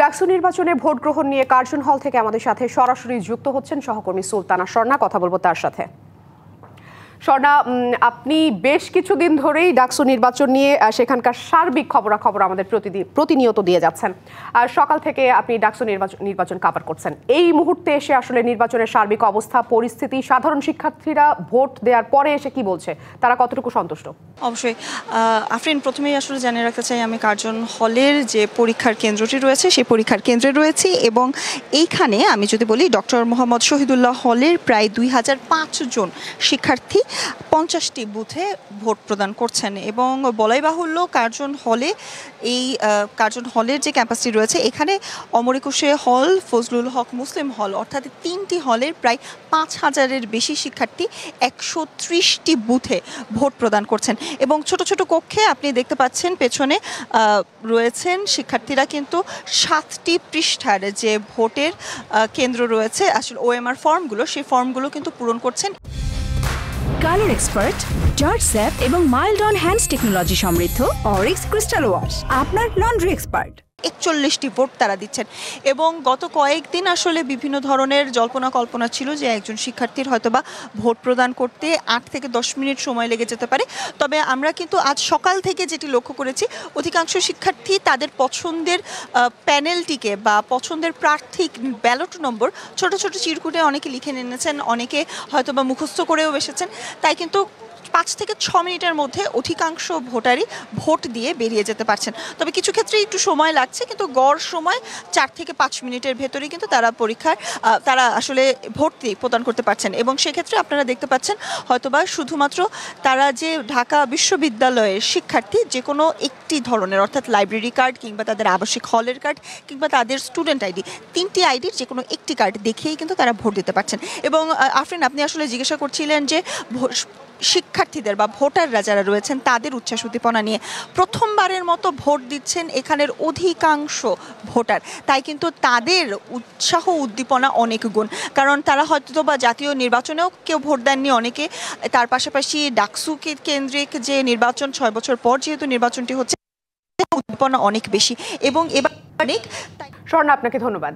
ডাকসু নির্বাচনে ভোট গ্রহণ নিয়ে কার্জন হল থেকে আমাদের সাথে সরাসরি যুক্ত হচ্ছেন সহকর্মী সুলতানা স্বর্ণা। কথা বলবো তার সাথে। স্বর্ণা, আপনি বেশ কিছুদিন ধরেই ডাকসু নির্বাচন নিয়ে সেখানকার সার্বিক খবরাখবর আমাদের প্রতিনিয়ত দিয়ে যাচ্ছেন। আর সকাল থেকে আপনি ডাকসু নির্বাচন কভার করছেন। এই মুহূর্তে এসে আসলে নির্বাচনের সার্বিক অবস্থা, পরিস্থিতি, সাধারণ শিক্ষার্থীরা ভোট দেওয়ার পরে এসে কি বলছে, তারা কতটুকু সন্তুষ্ট? অবশ্যই আফরিন, প্রথমেই আসলে জানিয়ে রাখতে চাই আমি কার্জন হলের যে পরীক্ষার কেন্দ্রটি রয়েছে সেই পরীক্ষার কেন্দ্রে রয়েছি এবং এইখানে আমি যদি বলি ডক্টর মোহাম্মদ শহীদুল্লাহ হলের প্রায় 2005 জন শিক্ষার্থী 50টি বুথে ভোট প্রদান করছেন এবং বলাই বাহুল্য কার্জন হলের যে ক্যাম্পাসটি রয়েছে এখানে অমর একুশে হল, ফজলুল হক মুসলিম হল অর্থাৎ 3টি হলের প্রায় 5000-এর বেশি শিক্ষার্থী 130টি বুথে ভোট প্রদান করছেন এবং ছোট ছোট কক্ষে আপনি দেখতে পাচ্ছেন পেছনে রয়েছেন শিক্ষার্থীরা কিন্তু 7টি পৃষ্ঠার যে ভোটের কেন্দ্র রয়েছে আসলে ওএমআর ফর্মগুলো, সেই ফর্মগুলো কিন্তু পূরণ করছেন। কালার এক্সপার্ট, জর্জ স্যাপ এবং মাইল্ড অন হ্যান্ডস টেকনোলজি সমৃদ্ধ অরিক্স ক্রিস্টাল ওয়াশ আপনার লন্ড্রি এক্সপার্ট। 41টি ভোট তারা দিচ্ছেন এবং গত কয়েকদিন আসলে বিভিন্ন ধরনের জল্পনা কল্পনা ছিল যে একজন শিক্ষার্থীর হয়তোবা ভোট প্রদান করতে 8 থেকে 10 মিনিট সময় লেগে যেতে পারে। তবে আমরা কিন্তু আজ সকাল থেকে যেটি লক্ষ্য করেছি, অধিকাংশ শিক্ষার্থী তাদের পছন্দের প্যানেলটিকে বা পছন্দের প্রার্থী ব্যালট নম্বর ছোট ছোট চিরকুটে অনেকে লিখে এনেছেন, অনেকে হয়তোবা মুখস্থ করেও এসেছেন। তাই কিন্তু 5 থেকে 6 মিনিটের মধ্যে অধিকাংশ ভোটারই ভোট দিয়ে বেরিয়ে যেতে পারছেন। তবে কিছু ক্ষেত্রে একটু সময় লাগছে, কিন্তু গড় সময় 4 থেকে 5 মিনিটের ভেতরেই কিন্তু তারা আসলে ভোট দিয়ে প্রদান করতে পারছেন এবং সেক্ষেত্রে আপনারা দেখতে পাচ্ছেন হয়তোবা শুধুমাত্র তারা যে ঢাকা বিশ্ববিদ্যালয়ের শিক্ষার্থী যে কোনো একটি ধরনের অর্থাৎ লাইব্রেরি কার্ড কিংবা তাদের আবাসিক হলের কার্ড কিংবা তাদের স্টুডেন্ট আইডি, 3টি আইডির যে কোনো একটি কার্ড দেখিয়েই কিন্তু তারা ভোট দিতে পারছেন। এবং আফরিন, আপনি আসলে জিজ্ঞাসা করছিলেন যে শিক্ষার্থীদের বা ভোটাররা যারা রয়েছেন তাদের উচ্ছ্বাস উদ্দীপনা নিয়ে। প্রথমবারের মতো ভোট দিচ্ছেন এখানের অধিকাংশ ভোটার, তাই কিন্তু তাদের উৎসাহ উদ্দীপনা অনেক গুণ, কারণ তারা হয়তো বা জাতীয় নির্বাচনেও কেউ ভোট দেননি অনেকে, তার পাশাপাশি ডাকসু কেন্দ্রিক যে নির্বাচন 6 বছর পর যেহেতু নির্বাচনটি হচ্ছে, উদ্দীপনা অনেক বেশি এবং এবার স্বর্ণা, আপনাকে ধন্যবাদ।